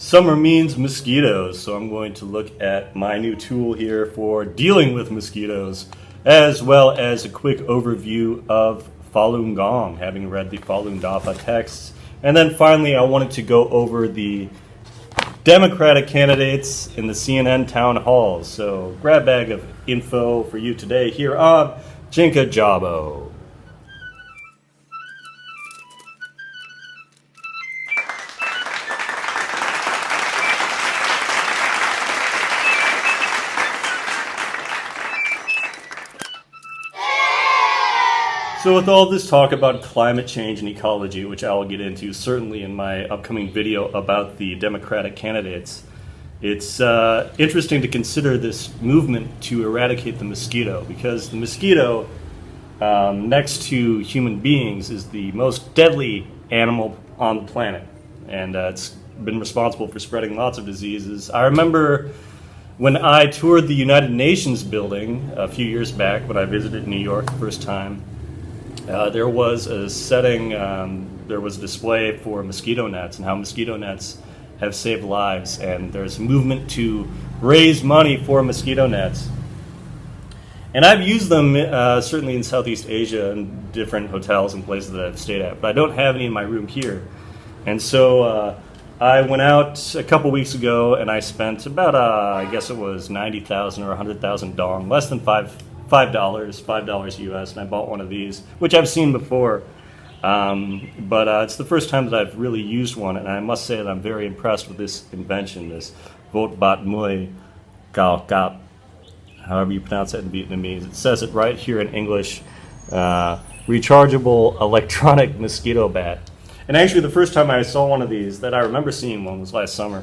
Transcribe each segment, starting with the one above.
Summer means mosquitoes, so I'm going to look at my new tool here for dealing with mosquitoes, as well as a quick overview of Falun Gong, having read the Falun Dafa texts. And then finally, I wanted to go over the Democratic candidates in the CNN town halls. So grab bag of info for you today here on Jinka Jabo. So with all this talk about climate change and ecology, which I will get into certainly in my upcoming video about the Democratic candidates, it's interesting to consider this movement to eradicate the mosquito, because the mosquito, next to human beings, is the most deadly animal on the planet, and it's been responsible for spreading lots of diseases. I remember when I toured the United Nations building a few years back, when I visited New York the first time, there was a setting, there was a display for mosquito nets and how mosquito nets have saved lives, and there's a movement to raise money for mosquito nets. And I've used them certainly in Southeast Asia and different hotels and places that I've stayed at, but I don't have any in my room here. And so I went out a couple weeks ago and I spent about, I guess it was 90,000 or 100,000 dong, less than $5 US, and I bought one of these, which I've seen before, but it's the first time that I've really used one, and I must say that I'm very impressed with this invention, this Vot Bat Mui Gao Gap, however you pronounce it in Vietnamese. It says it right here in English, rechargeable electronic mosquito bat. And actually the first time I saw one of these, that I remember seeing one, was last summer.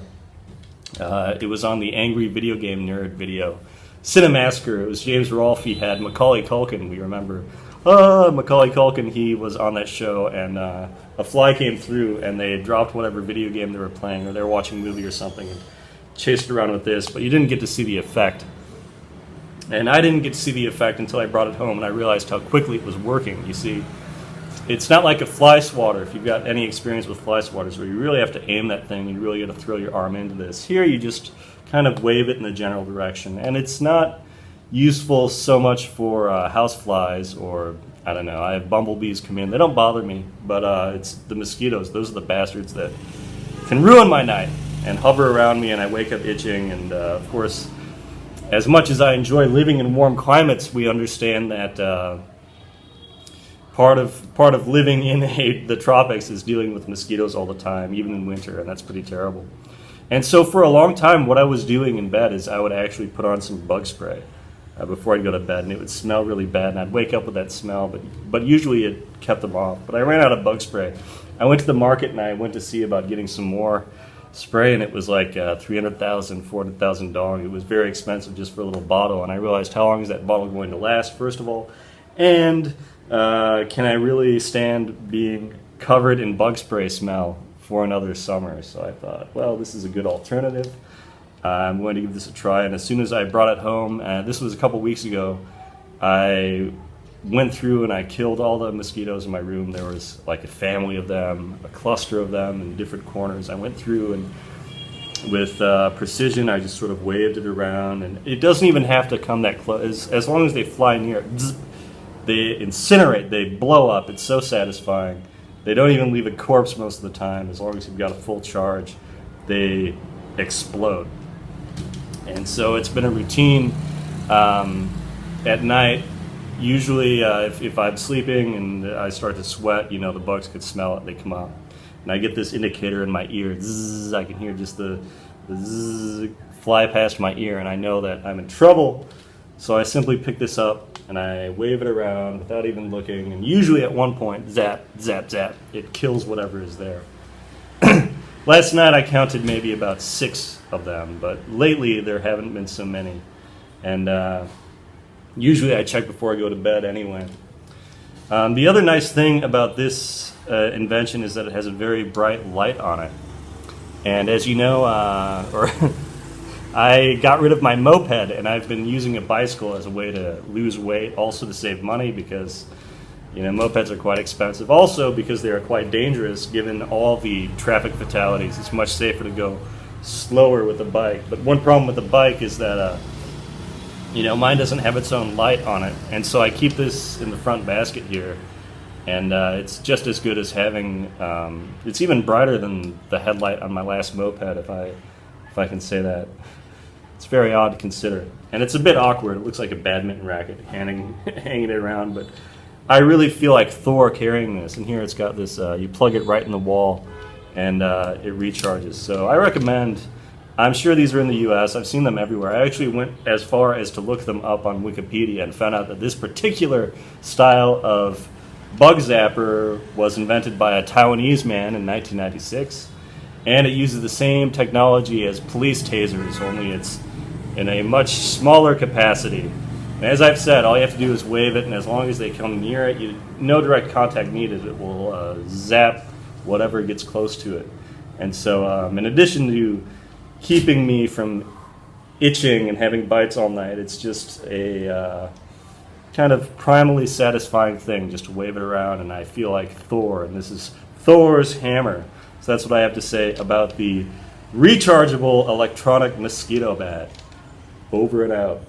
It was on the Angry Video Game Nerd video. Cinemassacre. It was James Rolfe. He had Macaulay Culkin, we remember. Macaulay Culkin, he was on that show, and a fly came through, and they dropped whatever video game they were playing, or they were watching a movie or something, and chased around with this, but you didn't get to see the effect. And I didn't get to see the effect until I brought it home, and I realized how quickly it was working. You see, it's not like a fly swatter, if you've got any experience with fly swatters, where you really have to aim that thing, you really got to throw your arm into this. Here you just kind of wave it in the general direction, and it's not useful so much for house flies, or I don't know, I have bumblebees come in. They don't bother me, but it's the mosquitoes. Those are the bastards that can ruin my night and hover around me, and I wake up itching. And of course, as much as I enjoy living in warm climates, we understand that part of living in the tropics is dealing with mosquitoes all the time, even in winter, and that's pretty terrible. And so for a long time, what I was doing in bed is I would actually put on some bug spray before I'd go to bed, and it would smell really bad, and I'd wake up with that smell, but usually it kept them off. But I ran out of bug spray. I went to the market, and I went to see about getting some more spray, and it was like 300,000, 400,000 dong. It was very expensive just for a little bottle, and I realized, how long is that bottle going to last, first of all? And can I really stand being covered in bug spray smell for another summer? So I thought, well, this is a good alternative. I'm going to give this a try. And as soon as I brought it home, this was a couple weeks ago, I went through and I killed all the mosquitoes in my room. There was like a family of them, a cluster of them in different corners. I went through and with precision, I just sort of waved it around, and it doesn't even have to come that close. As long as they fly near it, they incinerate, they blow up. It's so satisfying. They don't even leave a corpse most of the time. As long as you've got a full charge, they explode. And so it's been a routine at night. Usually if I'm sleeping and I start to sweat, you know, the bugs could smell it, they come up. And I get this indicator in my ear. Zzz, I can hear just the zzz fly past my ear, and I know that I'm in trouble. So I simply pick this up and I wave it around without even looking, and usually at one point, zap, zap, zap, it kills whatever is there. Last night I counted maybe about 6 of them, but lately there haven't been so many. And usually I check before I go to bed anyway. The other nice thing about this invention is that it has a very bright light on it. And as you know, I got rid of my moped, and I've been using a bicycle as a way to lose weight, also to save money, because mopeds are quite expensive. Also because they are quite dangerous given all the traffic fatalities. It's much safer to go slower with the bike. But one problem with the bike is that mine doesn't have its own light on it, and so I keep this in the front basket here, and it's just as good as having. It's even brighter than the headlight on my last moped, if I can say that. It's very odd to consider, and it's a bit awkward. It looks like a badminton racket hanging it around, but I really feel like Thor carrying this. And here it's got this. You plug it right in the wall, and it recharges. So I recommend. I'm sure these are in the U.S. I've seen them everywhere. I actually went as far as to look them up on Wikipedia and found out that this particular style of bug zapper was invented by a Taiwanese man in 1996, and it uses the same technology as police tasers, only it's in a much smaller capacity. And as I've said, all you have to do is wave it, and as long as they come near it, no direct contact needed. It will zap whatever gets close to it. And so in addition to keeping me from itching and having bites all night, it's just a kind of primally satisfying thing just to wave it around, and I feel like Thor, and this is Thor's hammer. So that's what I have to say about the rechargeable electronic mosquito bat. Over and out.